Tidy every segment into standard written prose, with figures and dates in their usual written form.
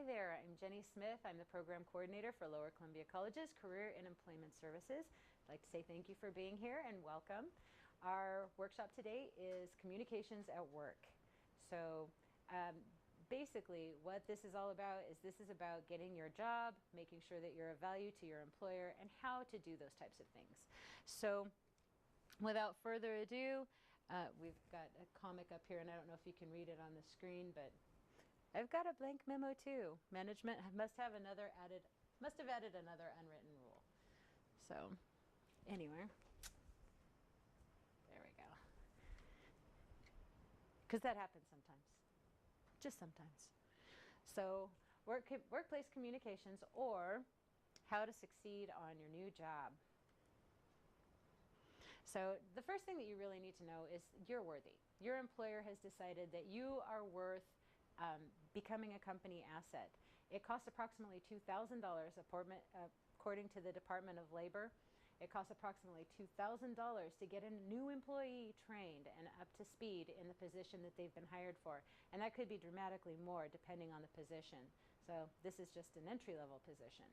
there, I'm Jenny Smith. I'm the Program Coordinator for Lower Columbia College's Career and Employment Services. I'd like to say thank you for being here and welcome. Our workshop today is Communications at Work. So basically what this is all about is this is about getting your job, making sure that you're of value to your employer, and how to do those types of things. So without further ado, we've got a comic up here, and I don't know if you can read it on the screen, but I've got a blank memo too. Management must have added another unwritten rule. So anyway, there we go. Because that happens sometimes, just sometimes. So workplace communications, or how to succeed on your new job. So the first thing that you really need to know is you're worthy. Your employer has decided that you are worth becoming a company asset. It costs approximately $2,000 according to the Department of Labor. It costs approximately $2,000 to get a new employee trained and up to speed in the position that they've been hired for. And that could be dramatically more depending on the position. So this is just an entry-level position.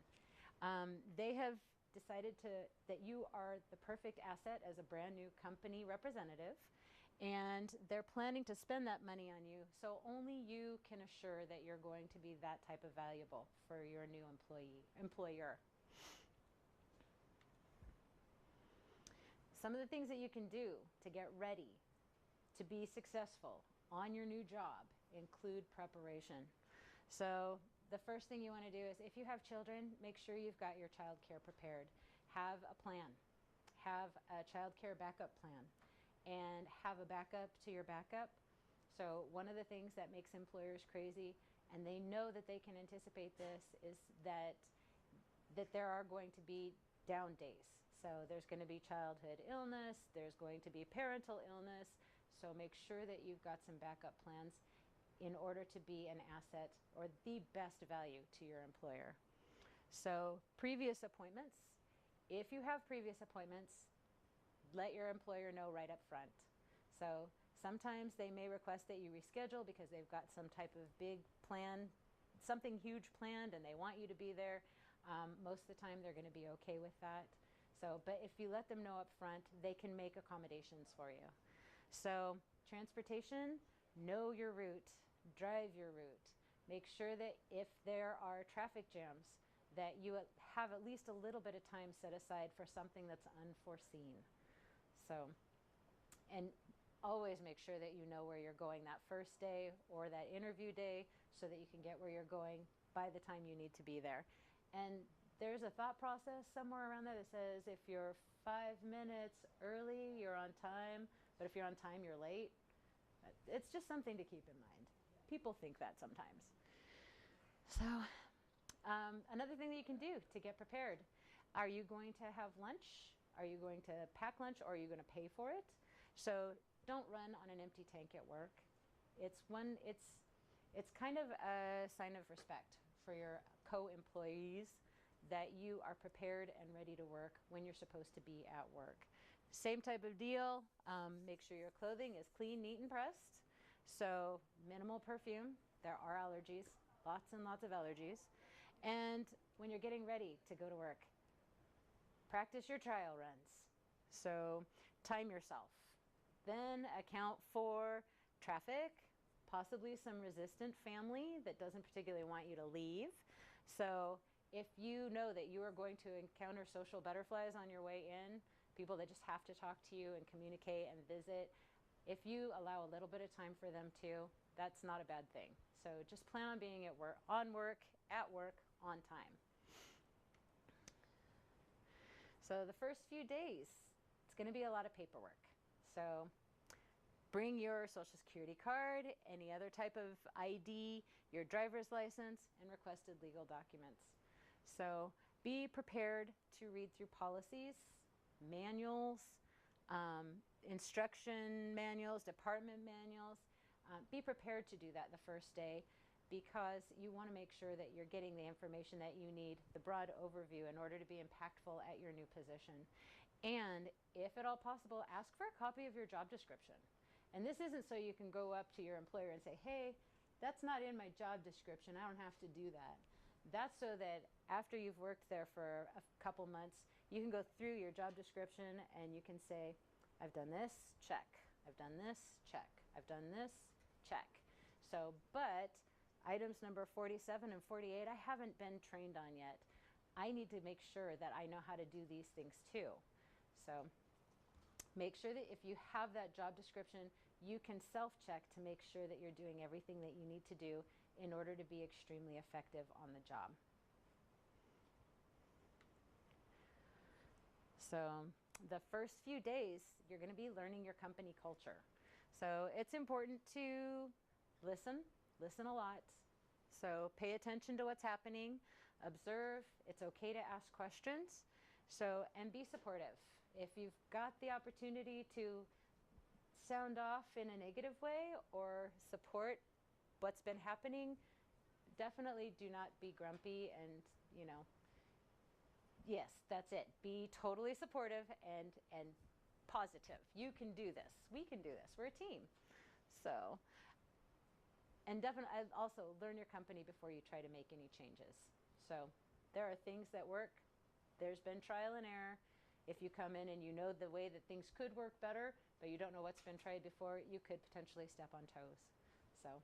They have decided that you are the perfect asset as a brand new company representative, and they're planning to spend that money on you, so only you can assure that you're going to be that type of valuable for your new employer. Some of the things that you can do to get ready to be successful on your new job include preparation. So the first thing you want to do is, if you have children, make sure you've got your child care prepared. Have a plan. Have a child care backup plan. And have a backup to your backup. So one of the things that makes employers crazy, and they know that they can anticipate this, is that there are going to be down days. So there's going to be childhood illness, there's going to be parental illness, so make sure that you've got some backup plans in order to be an asset or the best value to your employer. So previous appointments, if you have previous appointments, let your employer know right up front. So sometimes they may request that you reschedule because they've got some type of big plan, something huge planned, and they want you to be there. Most of the time they're going to be okay with that. So, but if you let them know up front, they can make accommodations for you. So transportation, know your route, drive your route. Make sure that if there are traffic jams, that you have at least a little bit of time set aside for something that's unforeseen. So, and always make sure that you know where you're going that first day or that interview day, so that you can get where you're going by the time you need to be there. And there's a thought process somewhere around there that says if you're 5 minutes early, you're on time, but if you're on time, you're late. It's just something to keep in mind. People think that sometimes. So another thing that you can do to get prepared: are you going to have lunch? Are you going to pack lunch, or are you going to pay for it? So don't run on an empty tank at work. It's kind of a sign of respect for your co-employees that you are prepared and ready to work when you're supposed to be at work. Same type of deal. Make sure your clothing is clean, neat, and pressed. So minimal perfume. There are allergies, lots and lots of allergies. And when you're getting ready to go to work, practice your trial runs. So time yourself. Then account for traffic, possibly some resistant family that doesn't particularly want you to leave. So if you know that you are going to encounter social butterflies on your way in, people that just have to talk to you and communicate and visit, if you allow a little bit of time for them too, that's not a bad thing. So just plan on being at work, on time. So the first few days, it's going to be a lot of paperwork. So bring your Social Security card, any other type of ID, your driver's license, and requested legal documents. So be prepared to read through policies, manuals, instruction manuals, department manuals. Be prepared to do that the first day, because you want to make sure that you're getting the information that you need, the broad overview, in order to be impactful at your new position. And if at all possible, ask for a copy of your job description. And this isn't so you can go up to your employer and say, hey, That's not in my job description. I don't have to do that. That's so that after you've worked there for a couple months, you can go through your job description and you can say, I've done this, check. I've done this, check. I've done this, check. So, but items number 47 and 48, I haven't been trained on yet. I need to make sure that I know how to do these things too. So make sure that if you have that job description, you can self-check to make sure that you're doing everything that you need to do in order to be extremely effective on the job. So the first few days, you're going to be learning your company culture. So it's important to listen a lot. So pay attention to what's happening, observe. It's okay to ask questions. So, and be supportive. If you've got the opportunity to sound off in a negative way or support what's been happening, definitely do not be grumpy and, you know, yes, that's it. Be totally supportive and positive. You can do this. We can do this. We're a team. So, and definitely also learn your company before you try to make any changes. So there are things that work. There's been trial and error. If you come in and you know the way that things could work better, but you don't know what's been tried before, you could potentially step on toes. So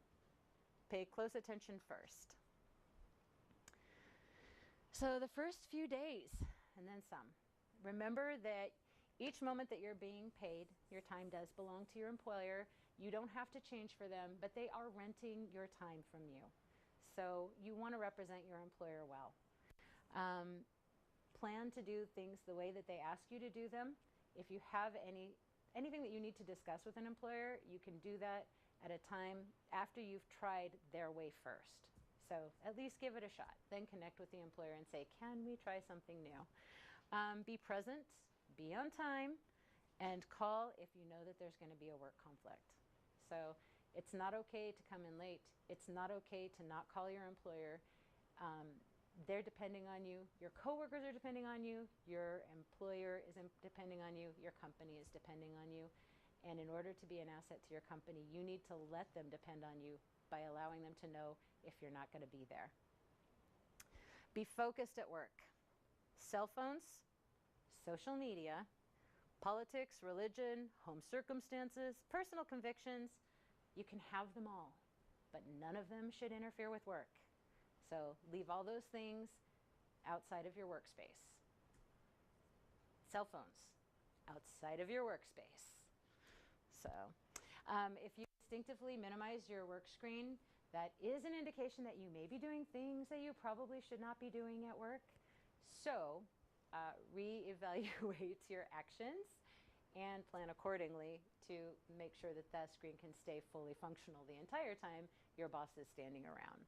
pay close attention first. So the first few days, and then some. Remember that each moment that you're being paid, your time does belong to your employer. You don't have to change for them, but they are renting your time from you. So you want to represent your employer well. Plan to do things the way that they ask you to do them. If you have anything that you need to discuss with an employer, you can do that at a time after you've tried their way first. So at least give it a shot. Then connect with the employer and say, can we try something new? Be present, be on time, and call if you know that there's going to be a work conflict. So it's not okay to come in late. It's not okay to not call your employer. They're depending on you. Your coworkers are depending on you. Your employer is depending on you. Your company is depending on you. And in order to be an asset to your company, you need to let them depend on you by allowing them to know if you're not going to be there. Be focused at work. Cell phones, social media, politics, religion, home circumstances, personal convictions, you can have them all, but none of them should interfere with work. So leave all those things outside of your workspace. Cell phones, outside of your workspace. So if you instinctively minimize your work screen, that is an indication that you may be doing things that you probably should not be doing at work. So reevaluate your actions and plan accordingly to make sure that that screen can stay fully functional the entire time your boss is standing around.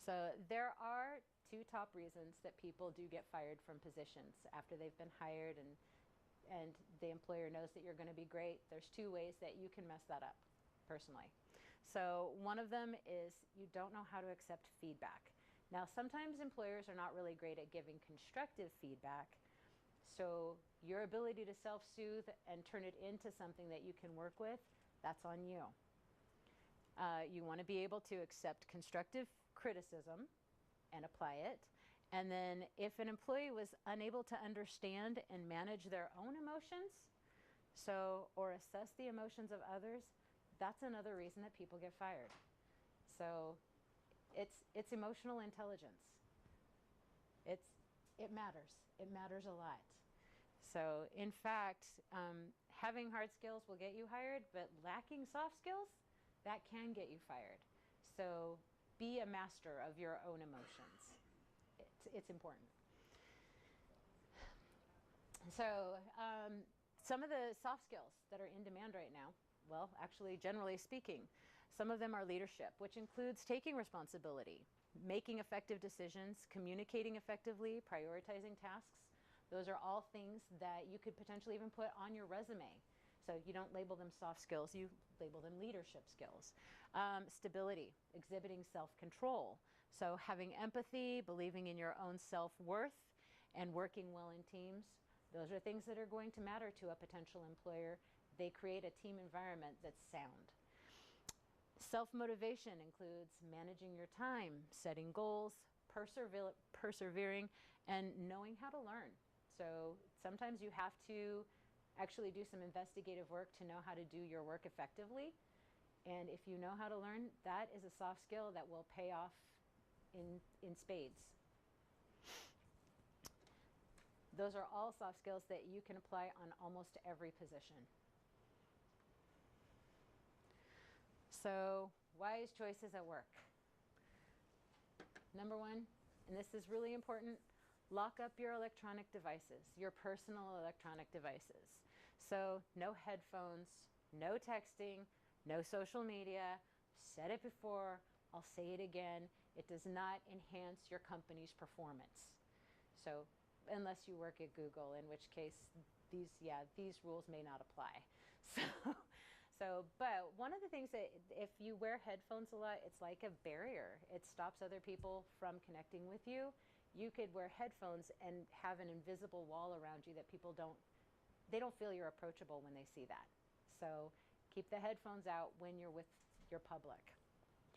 So there are two top reasons that people do get fired from positions after they've been hired and the employer knows that you're going to be great. There's two ways that you can mess that up personally. So one of them is you don't know how to accept feedback. Now, sometimes employers are not really great at giving constructive feedback. So your ability to self-soothe and turn it into something that you can work with, that's on you. You want to be able to accept constructive criticism and apply it. And then if an employee was unable to understand and manage their own emotions, or assess the emotions of others, that's another reason that people get fired. So it's emotional intelligence. It matters. It matters a lot. So in fact, having hard skills will get you hired, but lacking soft skills, that can get you fired. So be a master of your own emotions. It's important. So some of the soft skills that are in demand right now, well, actually, generally speaking, some of them are leadership, which includes taking responsibility, making effective decisions, communicating effectively, prioritizing tasks. Those are all things that you could potentially even put on your resume. So you don't label them soft skills, you label them leadership skills. Stability, exhibiting self-control. So having empathy, believing in your own self-worth, and working well in teams. Those are things that are going to matter to a potential employer They create a team environment that's sound. Self-motivation includes managing your time, setting goals, persevering, and knowing how to learn. So sometimes you have to actually do some investigative work to know how to do your work effectively. And if you know how to learn, that is a soft skill that will pay off in spades. Those are all soft skills that you can apply on almost every position. So, wise choices at work. Number one, and this is really important, lock up your electronic devices, your personal electronic devices. So, no headphones, no texting, no social media. Said it before, I'll say it again. It does not enhance your company's performance. So, unless you work at Google, in which case these rules may not apply. But one of the things that if you wear headphones a lot, it's like a barrier. It stops other people from connecting with you. You could wear headphones and have an invisible wall around you that people don't feel you're approachable when they see that. So keep the headphones out when you're with your public,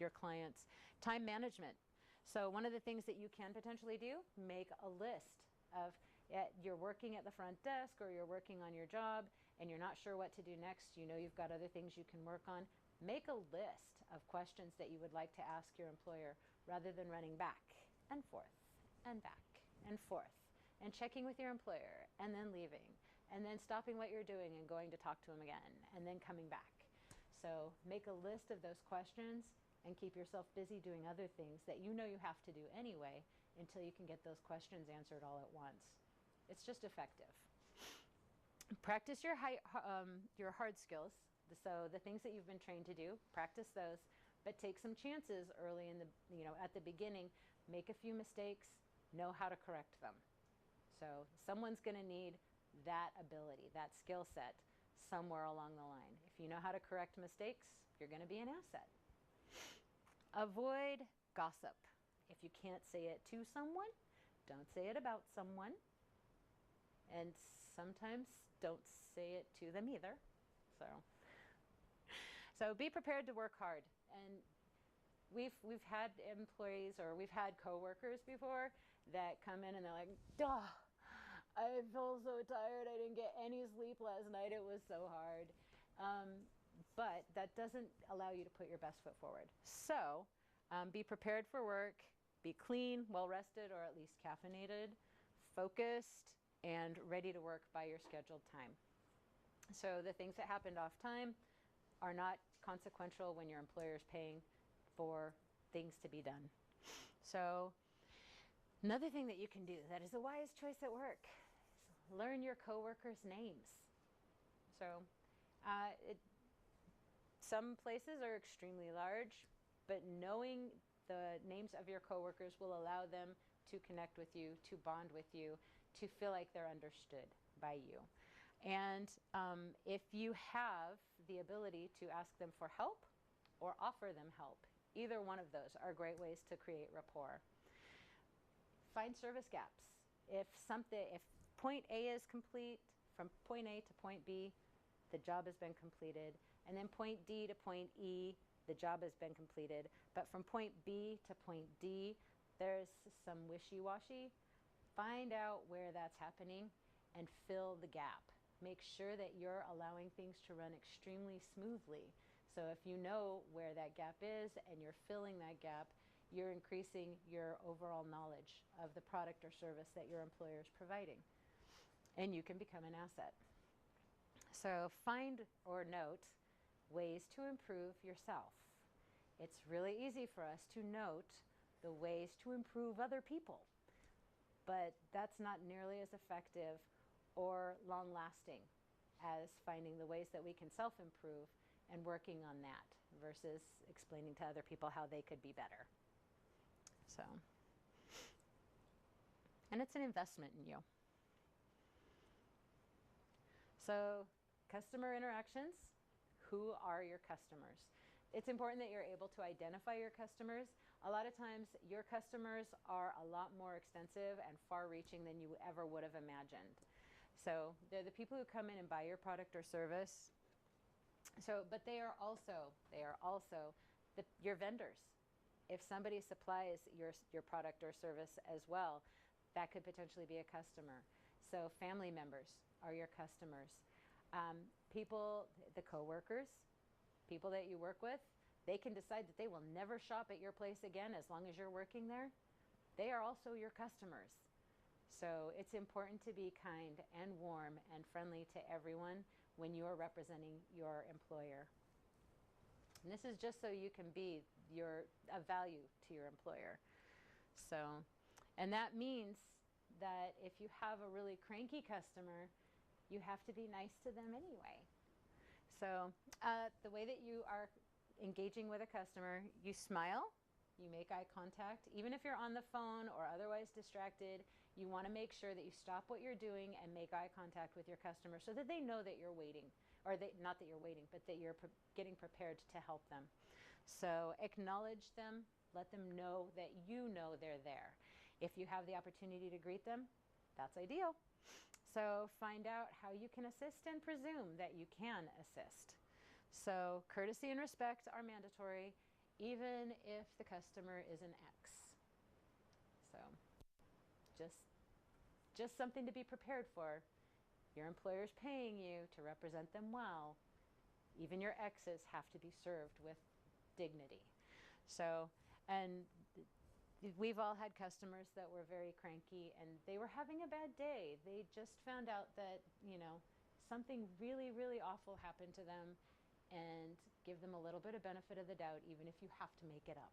your clients. Time management. So one of the things that you can potentially do, make a list of you're working at the front desk or you're working on your job and you're not sure what to do next. You know you've got other things you can work on. Make a list of questions that you would like to ask your employer rather than running back and forth and back and forth and checking with your employer and then leaving and then stopping what you're doing and going to talk to them again and then coming back. So make a list of those questions and keep yourself busy doing other things that you know you have to do anyway until you can get those questions answered all at once. It's just effective. Practice your hard skills. So the things that you've been trained to do, practice those, but take some chances early in the, at the beginning. Make a few mistakes, know how to correct them. So someone's going to need that ability, that skill set somewhere along the line. If you know how to correct mistakes, you're going to be an asset. Avoid gossip. If you can't say it to someone, don't say it about someone. And sometimes don't say it to them either. So be prepared to work hard. And we've had employees or we've had coworkers before that come in and they're like, duh, I feel so tired. I didn't get any sleep last night. It was so hard. But that doesn't allow you to put your best foot forward. So be prepared for work. Be clean, well-rested, or at least caffeinated, focused, and ready to work by your scheduled time. So the things that happened off time are not consequential when your employer is paying for things to be done. So another thing that you can do that is a wise choice at work is learn your coworkers' names. So some places are extremely large, but knowing the names of your coworkers will allow them to connect with you, to bond with you, to feel like they're understood by you. And if you have the ability to ask them for help or offer them help, either one of those are great ways to create rapport. Find service gaps. If point A is complete, from point A to point B, the job has been completed. And then point D to point E, the job has been completed. But from point B to point D, there's some wishy-washy. Find out where that's happening and fill the gap. Make sure that you're allowing things to run extremely smoothly. So if you know where that gap is and you're filling that gap, you're increasing your overall knowledge of the product or service that your employer is providing. And you can become an asset. So find or note ways to improve yourself. It's really easy for us to note the ways to improve other people, but that's not nearly as effective or long-lasting as finding the ways that we can self-improve and working on that versus explaining to other people how they could be better. So, and it's an investment in you. So, customer interactions. Who are your customers? It's important that you're able to identify your customers. A lot of times your customers are a lot more extensive and far-reaching than you ever would have imagined. So they're the people who come in and buy your product or service, So, but they are also your vendors. If somebody supplies your product or service as well, that could potentially be a customer. So family members are your customers. People, the coworkers, people that you work with, they can decide that they will never shop at your place again as long as you're working there. They are also your customers. So it's important to be kind and warm and friendly to everyone when you are representing your employer. And this is just so you can be a value to your employer. So, and that means that if you have a really cranky customer, you have to be nice to them anyway. So the way that you are engaging with a customer, you smile, you make eye contact. Even if you're on the phone or otherwise distracted, you want to make sure that you stop what you're doing and make eye contact with your customer so that they know that you're waiting, or not that you're waiting, but that you're getting prepared to help them. So acknowledge them, let them know that you know they're there. If you have the opportunity to greet them, that's ideal. So find out how you can assist and presume that you can assist. So courtesy and respect are mandatory, even if the customer is an ex. So just something to be prepared for. Your employer's paying you to represent them well. Even your exes have to be served with dignity. So, and we've all had customers that were very cranky and they were having a bad day. They just found out that, something really, really awful happened to them, and give them a little bit of benefit of the doubt, even if you have to make it up.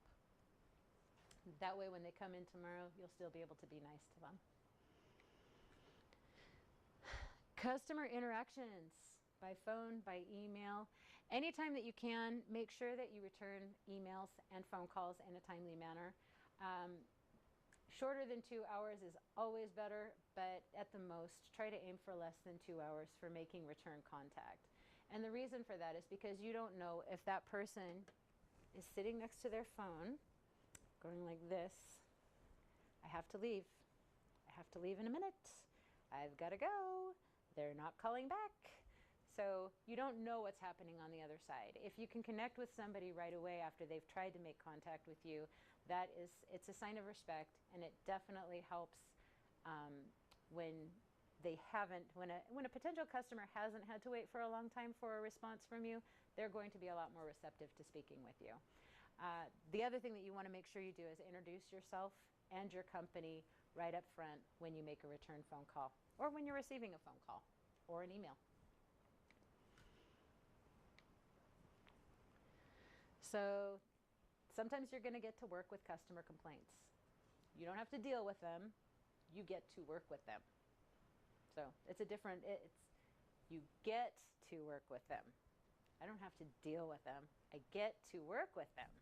That way, when they come in tomorrow, you'll still be able to be nice to them. Customer interactions by phone, by email. Anytime that you can, make sure that you return emails and phone calls in a timely manner. Shorter than 2 hours is always better, but at the most, try to aim for less than 2 hours for making return contact. And the reason for that is because you don't know if that person is sitting next to their phone, going like this. I have to leave. I have to leave in a minute. I've got to go. They're not calling back. So you don't know what's happening on the other side. If you can connect with somebody right away after they've tried to make contact with you, it's a sign of respect, and it definitely helps when a potential customer hasn't had to wait for a long time for a response from you. They're going to be a lot more receptive to speaking with you. The other thing that you want to make sure you do is introduce yourself and your company right up front when you make a return phone call, or when you're receiving a phone call or an email. So sometimes you're going to get to work with customer complaints. You don't have to deal with them. You get to work with them. So you get to work with them. I don't have to deal with them. I get to work with them.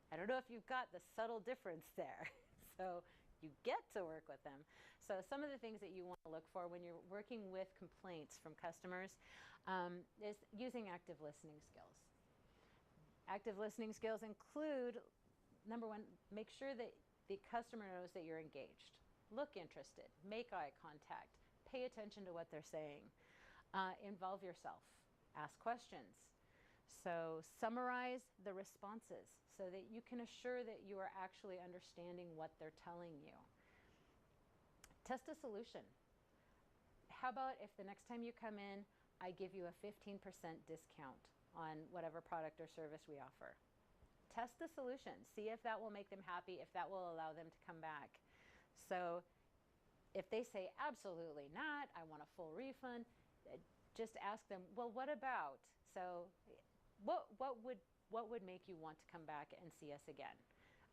I don't know if you've got the subtle difference there. So you get to work with them. So some of the things that you want to look for when you're working with complaints from customers is using active listening skills. Active listening skills include, number one, make sure that the customer knows that you're engaged. Look interested. Make eye contact. Pay attention to what they're saying. Involve yourself. Ask questions. So summarize the responses so that you can assure that you are actually understanding what they're telling you. Test a solution. How about if the next time you come in, I give you a 15% discount on whatever product or service we offer? Test the solution. See if that will make them happy, if that will allow them to come back. So if they say, absolutely not, I want a full refund, just ask them, well, what about? So what would make you want to come back and see us again?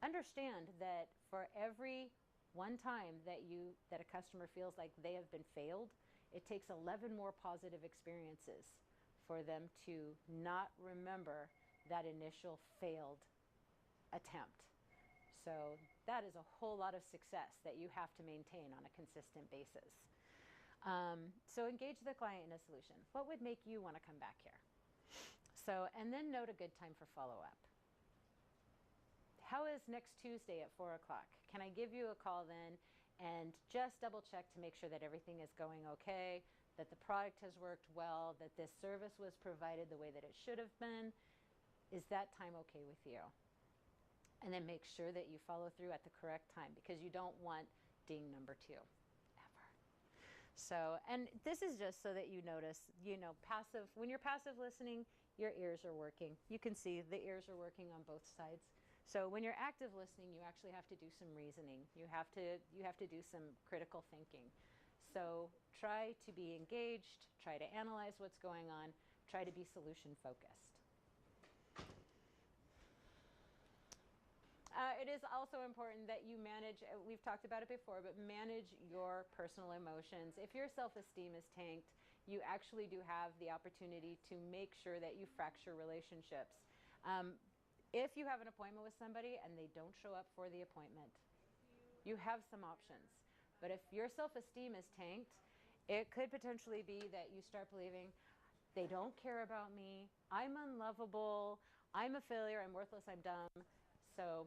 Understand that for every one time that a customer feels like they have been failed, it takes 11 more positive experiences for them to not remember that initial failed attempt. So that is a whole lot of success that you have to maintain on a consistent basis. So engage the client in a solution. What would make you want to come back here? So, and then note a good time for follow-up. How is next Tuesday at 4 o'clock? Can I give you a call then and just double check to make sure that everything is going okay, that the product has worked well, that this service was provided the way that it should have been. Is that time okay with you? And then make sure that you follow through at the correct time, because you don't want ding number 2 ever. So, and this is just so that you notice, passive, when you're passive listening, your ears are working. You can see the ears are working on both sides. So when you're active listening, you actually have to do some reasoning. You have to do some critical thinking. So try to be engaged, try to analyze what's going on, try to be solution focused. It is also important that you manage, we've talked about it before, but manage your personal emotions. If your self-esteem is tanked, you actually do have the opportunity to make sure that you fracture relationships. If you have an appointment with somebody and they don't show up for the appointment, you have some options. But if your self-esteem is tanked, it could potentially be that you start believing, they don't care about me, I'm unlovable, I'm a failure, I'm worthless, I'm dumb, so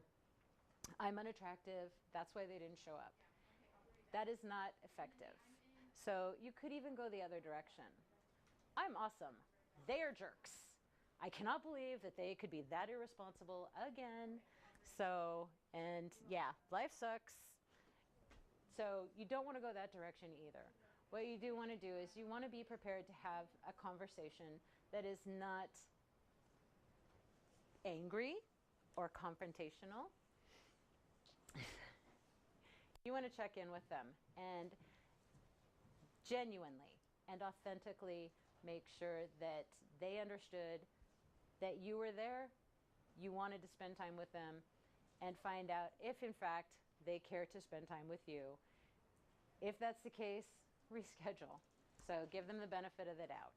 I'm unattractive, that's why they didn't show up. That is not effective. So you could even go the other direction. I'm awesome, they are jerks. I cannot believe that they could be that irresponsible again. So, and yeah, life sucks. So you don't want to go that direction either. What you do want to do is you want to be prepared to have a conversation that is not angry or confrontational. You want to check in with them and genuinely and authentically make sure that they understood that you were there, you wanted to spend time with them, and find out if in fact they care to spend time with you. If that's the case, reschedule. So give them the benefit of the doubt.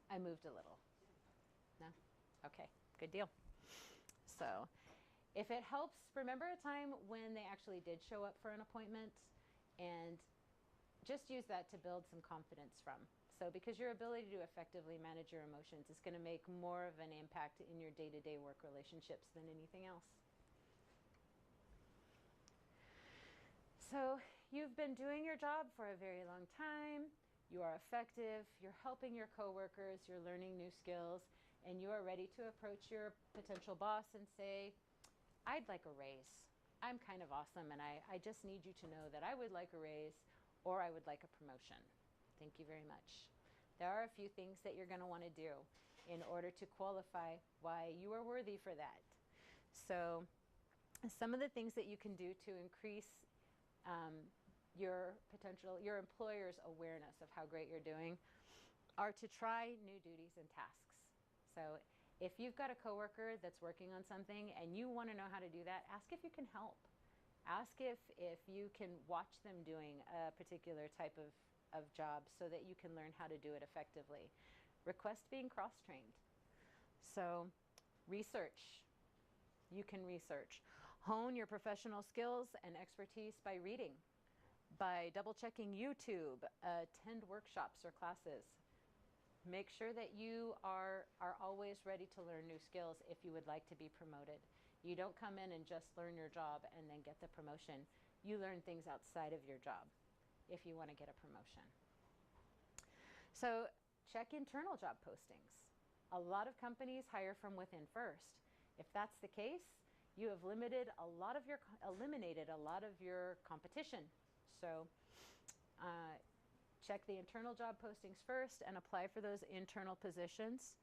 I moved a little. No? Okay, good deal. So if it helps, remember a time when they actually did show up for an appointment, and just use that to build some confidence from. So because your ability to effectively manage your emotions is going to make more of an impact in your day-to-day work relationships than anything else. So you've been doing your job for a very long time, you are effective, you're helping your coworkers, you're learning new skills, and you are ready to approach your potential boss and say, I'd like a raise. I'm kind of awesome, and I just need you to know that I would like a raise, or I would like a promotion. Thank you very much. There are a few things that you're going to want to do in order to qualify why you are worthy for that. So some of the things that you can do to increase your employer's awareness of how great you're doing are to try new duties and tasks. So if you've got a coworker that's working on something and you want to know how to do that, ask if you can help. Ask if you can watch them doing a particular type of job so that you can learn how to do it effectively. Request being cross-trained. So research. You can research. Hone your professional skills and expertise by reading, by double-checking YouTube, attend workshops or classes. Make sure that you are always ready to learn new skills if you would like to be promoted. You don't come in and just learn your job and then get the promotion. You learn things outside of your job if you want to get a promotion. So check internal job postings. A lot of companies hire from within first. If that's the case, you have eliminated a lot of your competition. So check the internal job postings first and apply for those internal positions.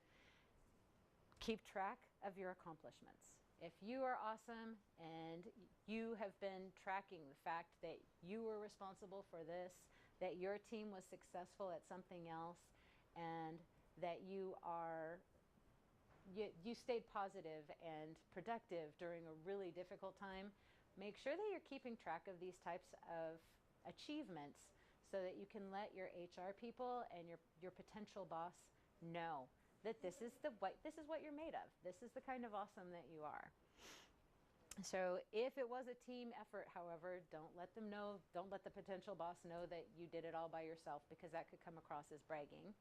Keep track of your accomplishments. If you are awesome and you have been tracking the fact that you were responsible for this, that your team was successful at something else, and that you stayed positive and productive during a really difficult time, make sure that you're keeping track of these types of achievements so that you can let your HR people and your potential boss know that this is what you're made of. This is the kind of awesome that you are. So if it was a team effort, however, don't let the potential boss know that you did it all by yourself, because that could come across as bragging.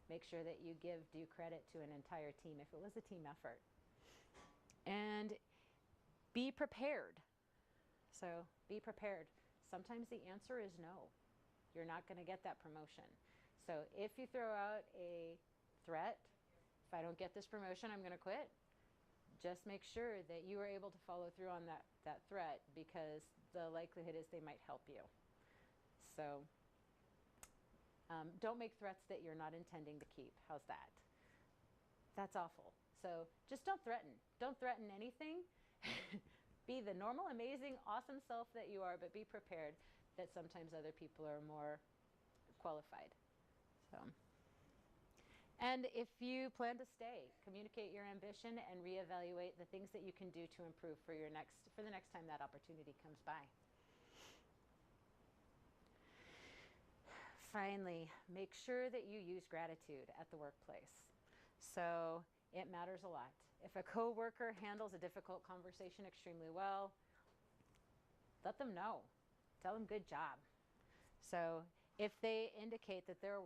Make sure that you give due credit to an entire team if it was a team effort. And be prepared. So be prepared. Sometimes the answer is no. you're not going to get that promotion. So if you throw out a threat, if I don't get this promotion, I'm going to quit, just make sure that you are able to follow through on that threat, because the likelihood is they might help you. So don't make threats that you're not intending to keep. How's that? That's awful. So just don't threaten. Don't threaten anything. Be the normal, amazing, awesome self that you are, but be prepared that sometimes other people are more qualified. So, and if you plan to stay, communicate your ambition and reevaluate the things that you can do to improve for the next time that opportunity comes by. Finally, make sure that you use gratitude at the workplace. So it matters a lot. If a coworker handles a difficult conversation extremely well, let them know. Tell them good job. So if they indicate that their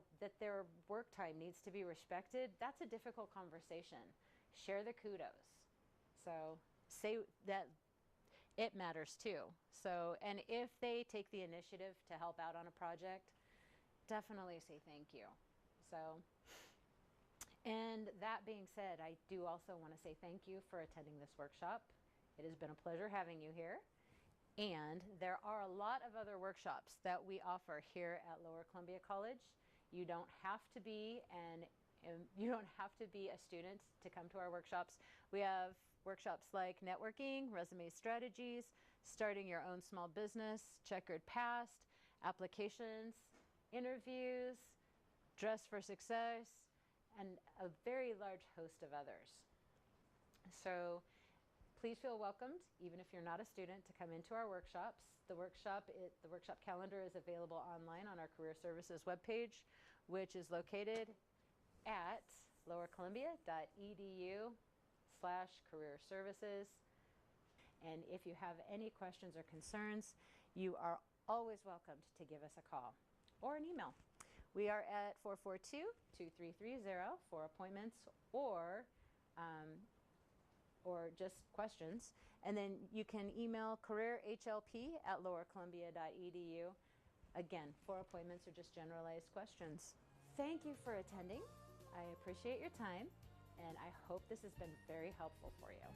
work time needs to be respected, that's a difficult conversation. Share the kudos. So say that it matters too. So, and if they take the initiative to help out on a project, definitely say thank you. So, and that being said, I do also want to say thank you for attending this workshop. It has been a pleasure having you here. And there are a lot of other workshops that we offer here at Lower Columbia College. You don't have to be a student to come to our workshops. We have workshops like networking, resume strategies, starting your own small business, checkered past, applications, interviews, dress for success, and a very large host of others. So please feel welcomed, even if you're not a student, to come into our workshops. The workshop calendar is available online on our Career Services webpage, which is located at lowercolumbia.edu/career-services. And if you have any questions or concerns, you are always welcome to give us a call or an email. We are at 442-2330 for appointments or just questions. And then you can email careerhlp@lowercolumbia.edu. Again, for appointments or just generalized questions. Thank you for attending. I appreciate your time, and I hope this has been very helpful for you.